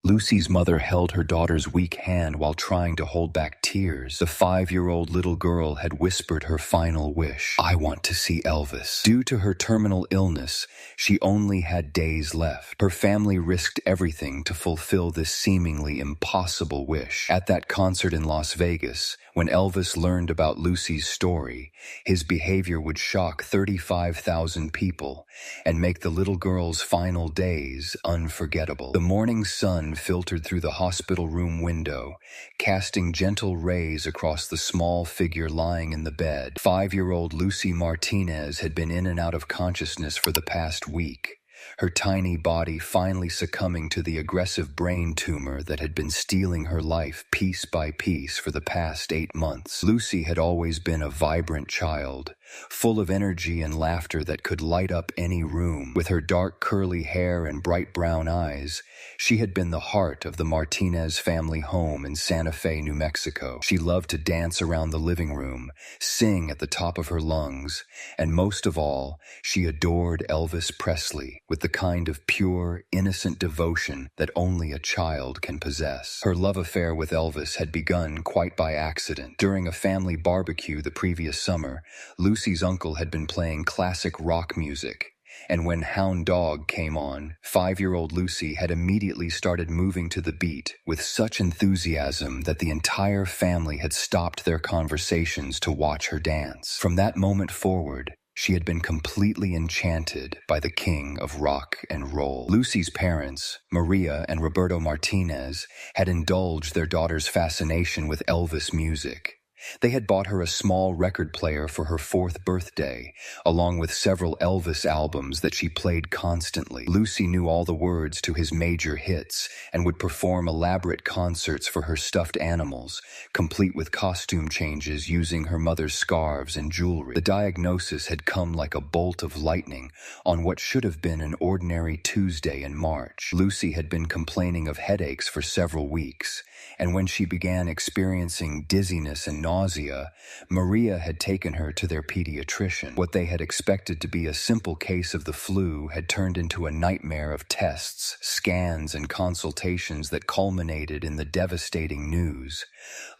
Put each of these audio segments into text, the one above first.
Lucy's mother held her daughter's weak hand while trying to hold back tears. The 5-year-old little girl had whispered her final wish: "I want to see Elvis." Due to her terminal illness, she only had days left. Her family risked everything to fulfill this seemingly impossible wish. At that concert in Las Vegas, when Elvis learned about Lucy's story, his behavior would shock 35,000 people and make the little girl's final days unforgettable. The morning sun filtered through the hospital room window, casting gentle rays across the small figure lying in the bed. 5-year-old Lucy Martinez had been in and out of consciousness for the past week, her tiny body finally succumbing to the aggressive brain tumor that had been stealing her life piece by piece for the past 8 months. Lucy had always been a vibrant child, full of energy and laughter that could light up any room. With her dark curly hair and bright brown eyes, she had been the heart of the Martinez family home in Santa Fe, New Mexico. She loved to dance around the living room, sing at the top of her lungs, and most of all, she adored Elvis Presley with the kind of pure, innocent devotion that only a child can possess. Her love affair with Elvis had begun quite by accident. During a family barbecue the previous summer, Lucy's uncle had been playing classic rock music, and when Hound Dog came on, 5-year-old Lucy had immediately started moving to the beat with such enthusiasm that the entire family had stopped their conversations to watch her dance. From that moment forward, she had been completely enchanted by the king of rock and roll. Lucy's parents, Maria and Roberto Martinez, had indulged their daughter's fascination with Elvis music. They had bought her a small record player for her 4th birthday, along with several Elvis albums that she played constantly. Lucy knew all the words to his major hits and would perform elaborate concerts for her stuffed animals, complete with costume changes using her mother's scarves and jewelry. The diagnosis had come like a bolt of lightning on what should have been an ordinary Tuesday in March. Lucy had been complaining of headaches for several weeks, and when she began experiencing dizziness and nausea, Maria had taken her to their pediatrician. What they had expected to be a simple case of the flu had turned into a nightmare of tests, scans, and consultations that culminated in the devastating news: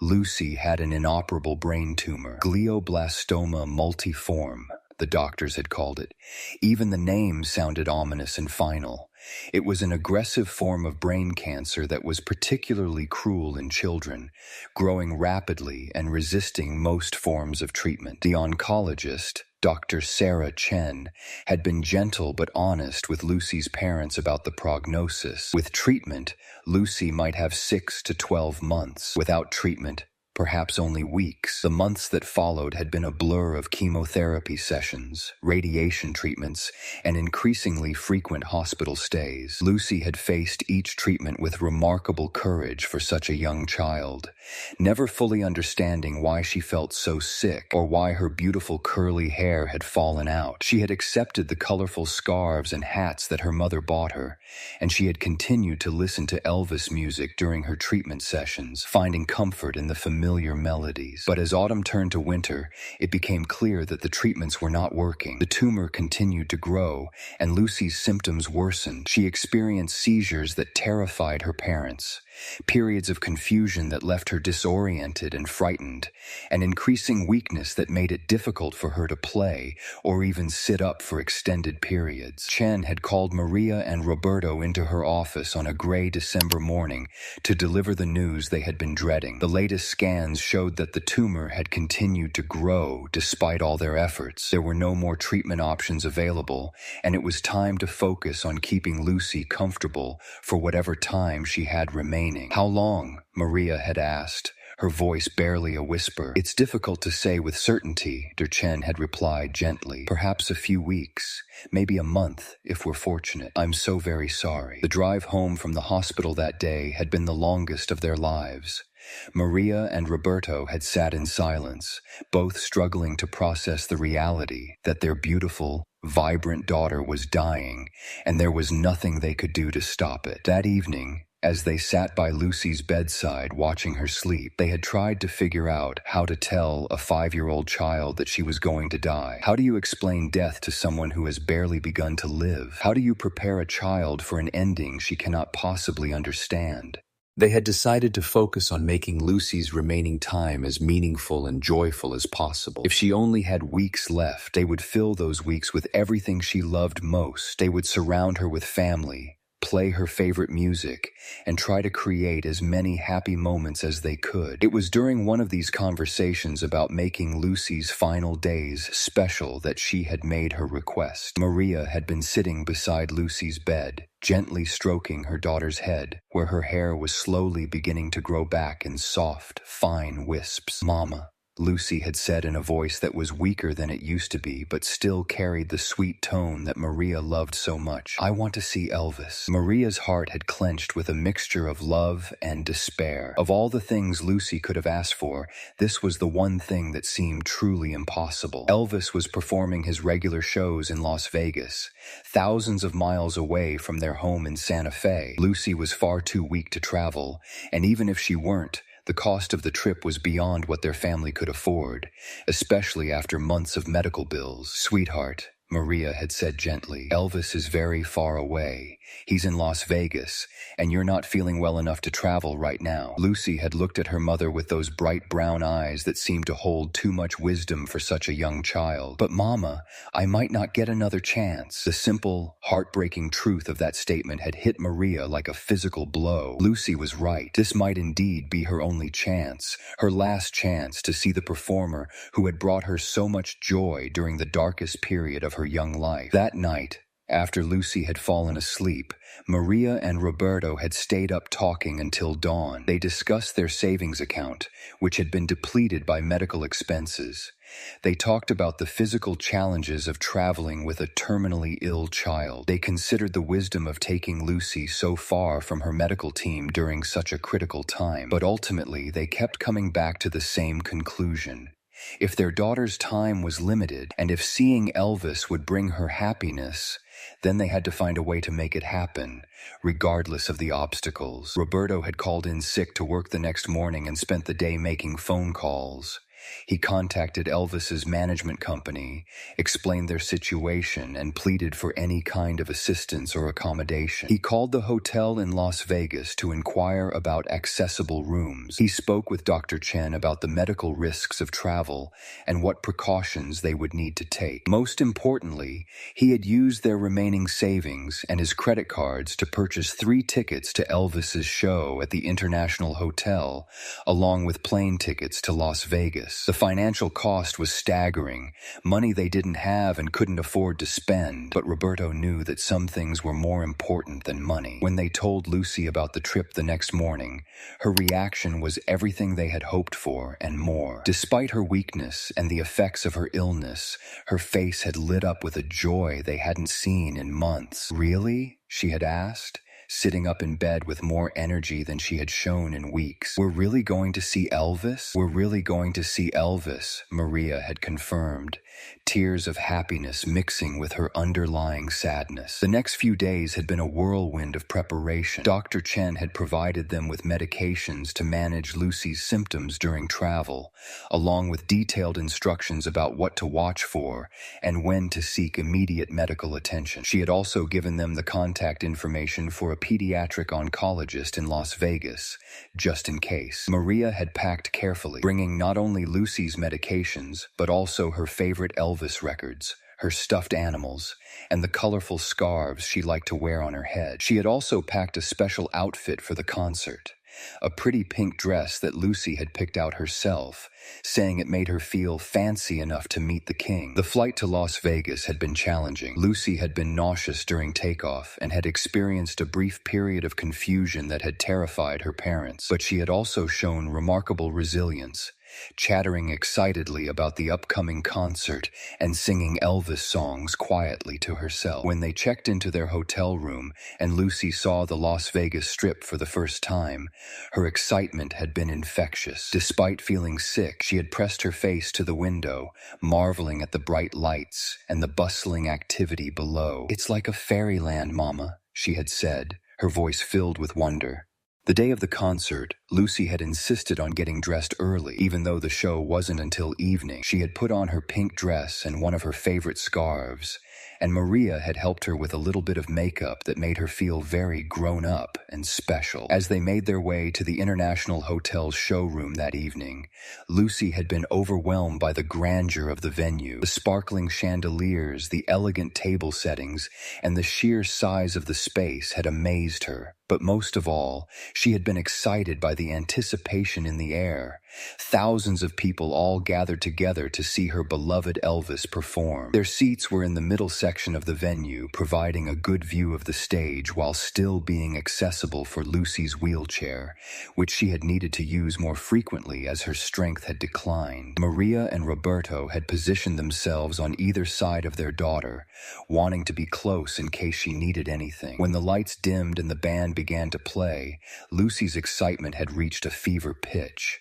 Lucy had an inoperable brain tumor, glioblastoma multiforme, the doctors had called it. Even the name sounded ominous and final. It was an aggressive form of brain cancer that was particularly cruel in children, growing rapidly and resisting most forms of treatment. The oncologist, Dr. Sarah Chen, had been gentle but honest with Lucy's parents about the prognosis. With treatment, Lucy might have 6 to 12 months. Without treatment, perhaps only weeks. The months that followed had been a blur of chemotherapy sessions, radiation treatments, and increasingly frequent hospital stays. Lucy had faced each treatment with remarkable courage for such a young child, never fully understanding why she felt so sick or why her beautiful curly hair had fallen out. She had accepted the colorful scarves and hats that her mother bought her, and she had continued to listen to Elvis music during her treatment sessions, finding comfort in the familiar melodies. But as autumn turned to winter, it became clear that the treatments were not working. The tumor continued to grow, and Lucy's symptoms worsened. She experienced seizures that terrified her parents, periods of confusion that left her disoriented and frightened, and increasing weakness that made it difficult for her to play or even sit up for extended periods. Chen had called Maria and Roberto into her office on a gray December morning to deliver the news they had been dreading. The latest scans showed that the tumor had continued to grow despite all their efforts. There were no more treatment options available, and it was time to focus on keeping Lucy comfortable for whatever time she had remaining. "How long?" Maria had asked, her voice barely a whisper. "It's difficult to say with certainty," Chen had replied gently. "Perhaps a few weeks, maybe a month if we're fortunate. I'm so very sorry." The drive home from the hospital that day had been the longest of their lives. Maria and Roberto had sat in silence, both struggling to process the reality that their beautiful, vibrant daughter was dying, and there was nothing they could do to stop it. That evening, As they sat by Lucy's bedside watching her sleep, they had tried to figure out how to tell a 5-year-old child that she was going to die. How do you explain death to someone who has barely begun to live? How do you prepare a child for an ending she cannot possibly understand? They had decided to focus on making Lucy's remaining time as meaningful and joyful as possible. If she only had weeks left, they would fill those weeks with everything she loved most. They would surround her with family, play her favorite music, and try to create as many happy moments as they could. It was during one of these conversations about making Lucy's final days special that she had made her request. Maria had been sitting beside Lucy's bed, gently stroking her daughter's head, where her hair was slowly beginning to grow back in soft, fine wisps. "Mama," Lucy had said in a voice that was weaker than it used to be, but still carried the sweet tone that Maria loved so much. "I want to see Elvis." Maria's heart had clenched with a mixture of love and despair. Of all the things Lucy could have asked for, this was the one thing that seemed truly impossible. Elvis was performing his regular shows in Las Vegas, thousands of miles away from their home in Santa Fe. Lucy was far too weak to travel, and even if she weren't, the cost of the trip was beyond what their family could afford, especially after months of medical bills. "Sweetheart," Maria had said gently, "Elvis is very far away. He's in Las Vegas, and you're not feeling well enough to travel right now." Lucy had looked at her mother with those bright brown eyes that seemed to hold too much wisdom for such a young child. "But Mama, I might not get another chance." The simple, heartbreaking truth of that statement had hit Maria like a physical blow. Lucy was right. This might indeed be her only chance, her last chance to see the performer who had brought her so much joy during the darkest period of her young life. That night, after Lucy had fallen asleep, Maria and Roberto had stayed up talking until dawn. They discussed their savings account, which had been depleted by medical expenses. They talked about the physical challenges of traveling with a terminally ill child. They considered the wisdom of taking Lucy so far from her medical team during such a critical time. But ultimately, they kept coming back to the same conclusion. If their daughter's time was limited, and if seeing Elvis would bring her happiness, then they had to find a way to make it happen, regardless of the obstacles. Roberto had called in sick to work the next morning and spent the day making phone calls. He contacted Elvis's management company, explained their situation, and pleaded for any kind of assistance or accommodation. He called the hotel in Las Vegas to inquire about accessible rooms. He spoke with Dr. Chen about the medical risks of travel and what precautions they would need to take. Most importantly, he had used their remaining savings and his credit cards to purchase 3 tickets to Elvis's show at the International Hotel, along with plane tickets to Las Vegas. The financial cost was staggering, money they didn't have and couldn't afford to spend, but Roberto knew that some things were more important than money. When they told Lucy about the trip the next morning, her reaction was everything they had hoped for and more. Despite her weakness and the effects of her illness, her face had lit up with a joy they hadn't seen in months. "Really?" she had asked, sitting up in bed with more energy than she had shown in weeks. "We're really going to see Elvis?" "We're really going to see Elvis," Maria had confirmed, tears of happiness mixing with her underlying sadness. The next few days had been a whirlwind of preparation. Dr. Chen had provided them with medications to manage Lucy's symptoms during travel, along with detailed instructions about what to watch for and when to seek immediate medical attention. She had also given them the contact information for a pediatric oncologist in Las Vegas, just in case. Maria had packed carefully, bringing not only Lucy's medications, but also her favorite Elvis records, her stuffed animals, and the colorful scarves she liked to wear on her head. She had also packed a special outfit for the concert, a pretty pink dress that Lucy had picked out herself, saying it made her feel fancy enough to meet the king. The flight to Las Vegas had been challenging. Lucy had been nauseous during takeoff and had experienced a brief period of confusion that had terrified her parents, but she had also shown remarkable resilience, chattering excitedly about the upcoming concert and singing Elvis songs quietly to herself. When they checked into their hotel room and Lucy saw the Las Vegas Strip for the first time, her excitement had been infectious. Despite feeling sick, she had pressed her face to the window, marveling at the bright lights and the bustling activity below. "It's like a fairyland, Mama," she had said, her voice filled with wonder. The day of the concert, Lucy had insisted on getting dressed early, even though the show wasn't until evening. She had put on her pink dress and one of her favorite scarves, and Maria had helped her with a little bit of makeup that made her feel very grown up and special. As they made their way to the International Hotel's showroom that evening, Lucy had been overwhelmed by the grandeur of the venue, the sparkling chandeliers, the elegant table settings, and the sheer size of the space had amazed her. But most of all, she had been excited by the anticipation in the air. Thousands of people all gathered together to see her beloved Elvis perform. Their seats were in the middle section of the venue, providing a good view of the stage while still being accessible for Lucy's wheelchair, which she had needed to use more frequently as her strength had declined. Maria and Roberto had positioned themselves on either side of their daughter, wanting to be close in case she needed anything. When the lights dimmed and the band began to play, Lucy's excitement had reached a fever pitch.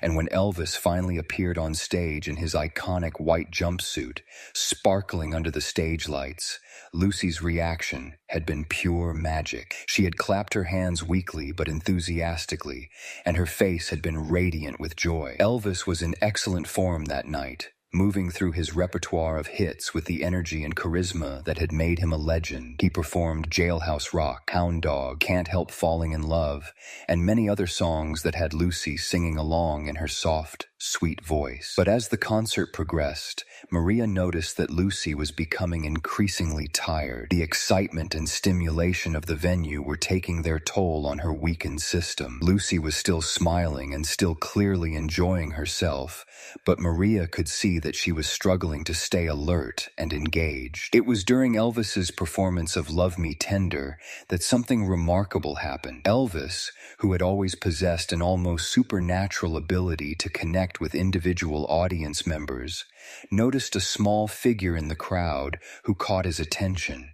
And when Elvis finally appeared on stage in his iconic white jumpsuit, sparkling under the stage lights, Lucy's reaction had been pure magic. She had clapped her hands weakly but enthusiastically, and her face had been radiant with joy. Elvis was in excellent form that night, moving through his repertoire of hits with the energy and charisma that had made him a legend. He performed Jailhouse Rock, Hound Dog, Can't Help Falling in Love, and many other songs that had Lucy singing along in her soft, sweet voice. But as the concert progressed, Maria noticed that Lucy was becoming increasingly tired. The excitement and stimulation of the venue were taking their toll on her weakened system. Lucy was still smiling and still clearly enjoying herself, but Maria could see that she was struggling to stay alert and engaged. It was during Elvis's performance of Love Me Tender that something remarkable happened. Elvis, who had always possessed an almost supernatural ability to connect with individual audience members, noticed a small figure in the crowd who caught his attention.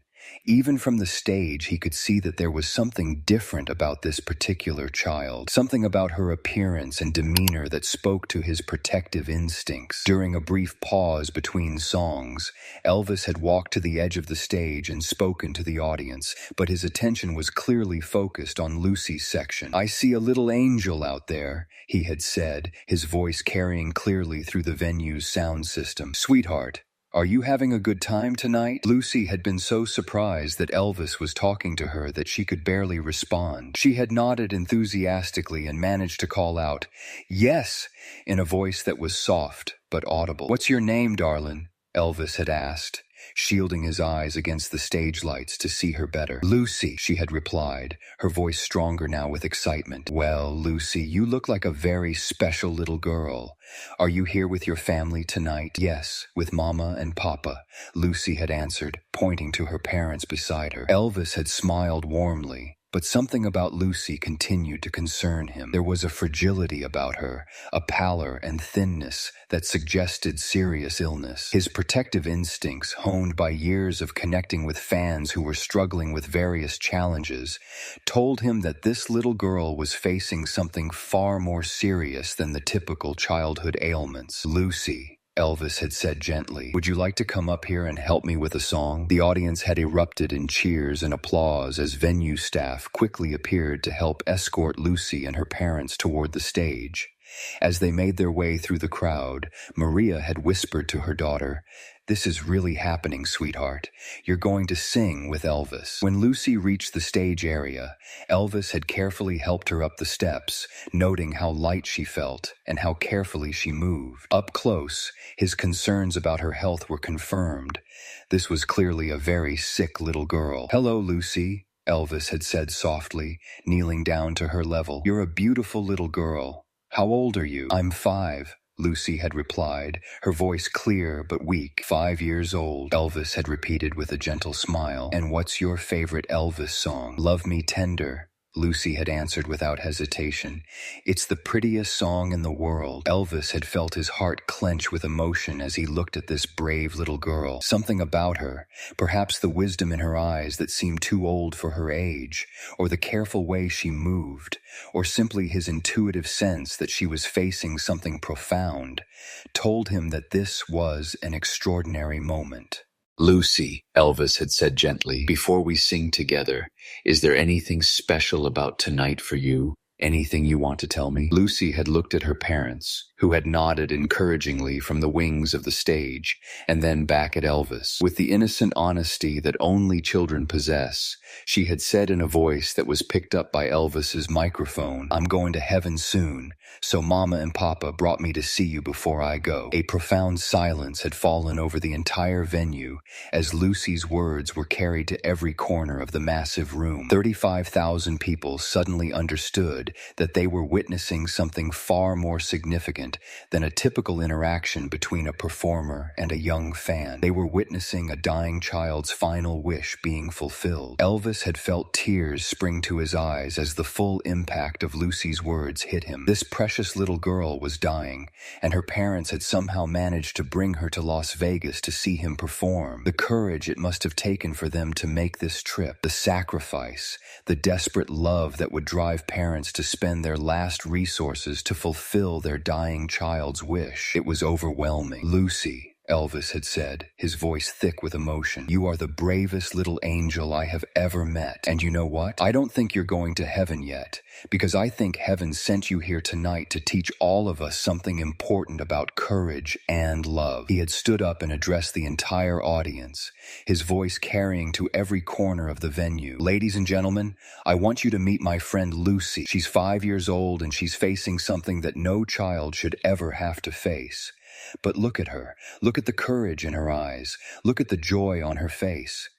Even from the stage, he could see that there was something different about this particular child, something about her appearance and demeanor that spoke to his protective instincts. During a brief pause between songs, Elvis had walked to the edge of the stage and spoken to the audience, but his attention was clearly focused on Lucy's section. "I see a little angel out there," he had said, his voice carrying clearly through the venue's sound system. "Sweetheart, are you having a good time tonight?" Lucy had been so surprised that Elvis was talking to her that she could barely respond. She had nodded enthusiastically and managed to call out, "Yes," in a voice that was soft but audible. "What's your name, darling?" Elvis had asked, shielding his eyes against the stage lights to see her better. "Lucy," she had replied, her voice stronger now with excitement. "Well, Lucy, you look like a very special little girl. Are you here with your family tonight?" "Yes, with Mama and Papa," Lucy had answered, pointing to her parents beside her. Elvis had smiled warmly, but something about Lucy continued to concern him. There was a fragility about her, a pallor and thinness that suggested serious illness. His protective instincts, honed by years of connecting with fans who were struggling with various challenges, told him that this little girl was facing something far more serious than the typical childhood ailments. "Lucy," Elvis had said gently, "would you like to come up here and help me with a song?" The audience had erupted in cheers and applause as venue staff quickly appeared to help escort Lucy and her parents toward the stage. As they made their way through the crowd, Maria had whispered to her daughter, "This is really happening, sweetheart. You're going to sing with Elvis." When Lucy reached the stage area, Elvis had carefully helped her up the steps, noting how light she felt and how carefully she moved. Up close, his concerns about her health were confirmed. This was clearly a very sick little girl. "Hello, Lucy," Elvis had said softly, kneeling down to her level. "You're a beautiful little girl. How old are you?" "I'm 5. Lucy had replied, her voice clear but weak. 5 years old, Elvis had repeated with a gentle smile. "And what's your favorite Elvis song?" "Love Me Tender," Lucy had answered without hesitation. "It's the prettiest song in the world." Elvis had felt his heart clench with emotion as he looked at this brave little girl. Something about her, perhaps the wisdom in her eyes that seemed too old for her age, or the careful way she moved, or simply his intuitive sense that she was facing something profound, told him that this was an extraordinary moment. Lucy, Elvis had said gently, before we sing together, is there anything special about tonight for you? Anything you want to tell me? Lucy had looked at her parents, who had nodded encouragingly from the wings of the stage, and then back at Elvis. With the innocent honesty that only children possess, she had said in a voice that was picked up by Elvis's microphone, "I'm going to heaven soon, so Mama and Papa brought me to see you before I go." A profound silence had fallen over the entire venue as Lucy's words were carried to every corner of the massive room. 35,000 people suddenly understood that they were witnessing something far more significant than a typical interaction between a performer and a young fan. They were witnessing a dying child's final wish being fulfilled. Elvis had felt tears spring to his eyes as the full impact of Lucy's words hit him. This precious little girl was dying, and her parents had somehow managed to bring her to Las Vegas to see him perform. The courage it must have taken for them to make this trip, the sacrifice, the desperate love that would drive parents to spend their last resources to fulfill their dying child's wish. It was overwhelming. "Lucy," Elvis had said, his voice thick with emotion, "you are the bravest little angel I have ever met. And you know what? I don't think you're going to heaven yet, because I think heaven sent you here tonight to teach all of us something important about courage and love." He had stood up and addressed the entire audience, his voice carrying to every corner of the venue. "Ladies and gentlemen, I want you to meet my friend Lucy. She's 5 years old and she's facing something that no child should ever have to face. But look at her. Look at the courage in her eyes. Look at the joy on her face.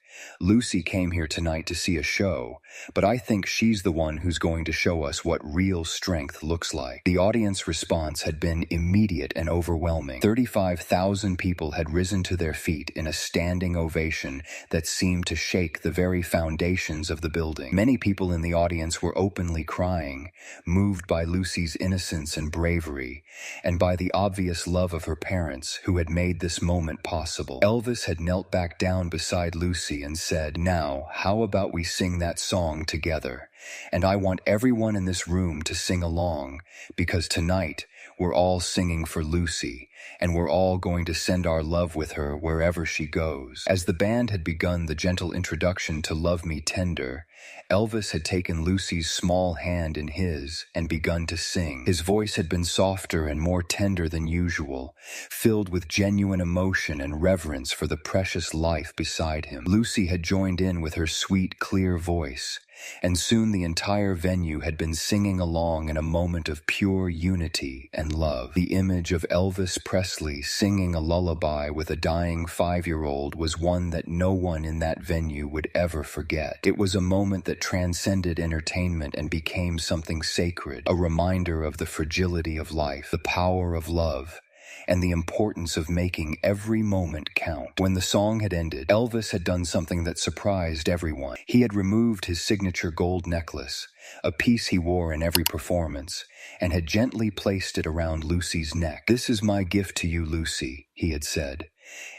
Lucy came here tonight to see a show, but I think she's the one who's going to show us what real strength looks like." The audience response had been immediate and overwhelming. 35,000 people had risen to their feet in a standing ovation that seemed to shake the very foundations of the building. Many people in the audience were openly crying, moved by Lucy's innocence and bravery, and by the obvious love of her parents who had made this moment possible. Elvis had knelt back down beside Lucy and said, "Now, how about we sing that song together? And I want everyone in this room to sing along, because tonight we're all singing for Lucy, and we're all going to send our love with her wherever she goes." As the band had begun the gentle introduction to "Love Me Tender," Elvis had taken Lucy's small hand in his and begun to sing. His voice had been softer and more tender than usual, filled with genuine emotion and reverence for the precious life beside him. Lucy had joined in with her sweet, clear voice, and soon the entire venue had been singing along in a moment of pure unity and love. The image of Elvis Presley singing a lullaby with a dying 5-year-old was one that no one in that venue would ever forget. It was a moment that transcended entertainment and became something sacred, a reminder of the fragility of life, the power of love, and the importance of making every moment count. When the song had ended, Elvis had done something that surprised everyone. He had removed his signature gold necklace, a piece he wore in every performance, and had gently placed it around Lucy's neck. "This is my gift to you, Lucy," he had said.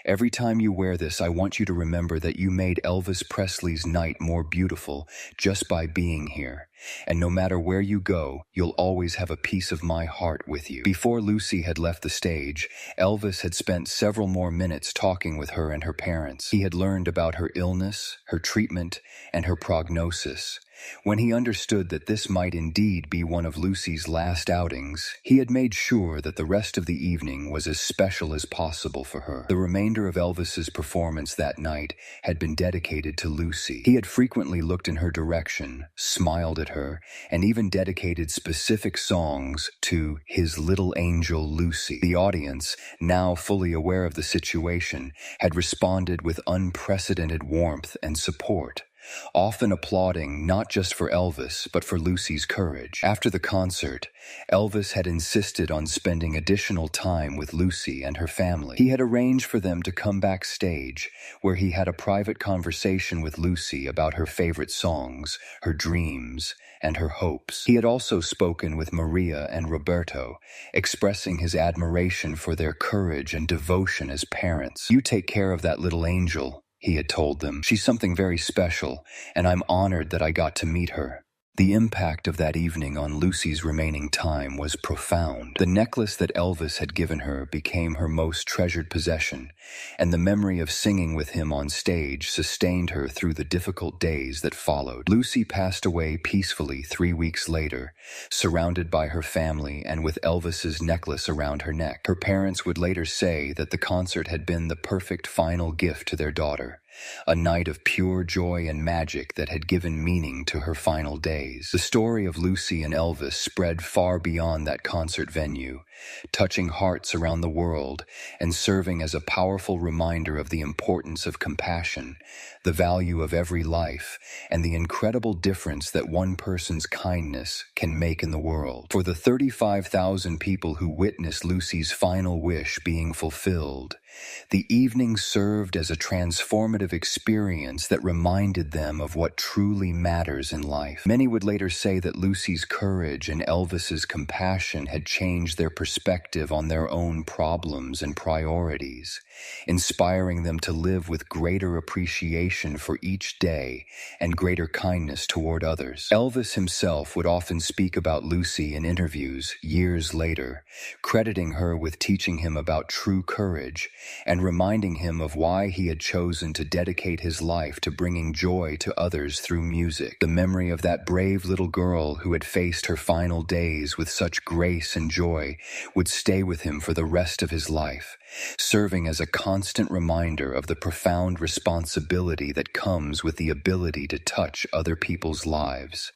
"Every time you wear this, I want you to remember that you made Elvis Presley's night more beautiful just by being here. And no matter where you go, you'll always have a piece of my heart with you." Before Lucy had left the stage, Elvis had spent several more minutes talking with her and her parents. He had learned about her illness, her treatment, and her prognosis. When he understood that this might indeed be one of Lucy's last outings, he had made sure that the rest of the evening was as special as possible for her. The remainder of Elvis's performance that night had been dedicated to Lucy. He had frequently looked in her direction, smiled at her, and even dedicated specific songs to his little angel Lucy. The audience, now fully aware of the situation, had responded with unprecedented warmth and support, often applauding not just for Elvis, but for Lucy's courage. After the concert, Elvis had insisted on spending additional time with Lucy and her family. He had arranged for them to come backstage, where he had a private conversation with Lucy about her favorite songs, her dreams, and her hopes. He had also spoken with Maria and Roberto, expressing his admiration for their courage and devotion as parents. "You take care of that little angel," he had told them. "She's something very special, and I'm honored that I got to meet her." The impact of that evening on Lucy's remaining time was profound. The necklace that Elvis had given her became her most treasured possession, and the memory of singing with him on stage sustained her through the difficult days that followed. Lucy passed away peacefully 3 weeks later, surrounded by her family and with Elvis's necklace around her neck. Her parents would later say that the concert had been the perfect final gift to their daughter, a night of pure joy and magic that had given meaning to her final days. The story of Lucy and Elvis spread far beyond that concert venue, touching hearts around the world and serving as a powerful reminder of the importance of compassion, the value of every life, and the incredible difference that one person's kindness can make in the world. For the 35,000 people who witnessed Lucy's final wish being fulfilled, the evening served as a transformative experience that reminded them of what truly matters in life. Many would later say that Lucy's courage and Elvis's compassion had changed their perspective on their own problems and priorities, inspiring them to live with greater appreciation for each day and greater kindness toward others. Elvis himself would often speak about Lucy in interviews years later, crediting her with teaching him about true courage and reminding him of why he had chosen to dedicate his life to bringing joy to others through music. The memory of that brave little girl who had faced her final days with such grace and joy would stay with him for the rest of his life, serving as a constant reminder of the profound responsibility that comes with the ability to touch other people's lives.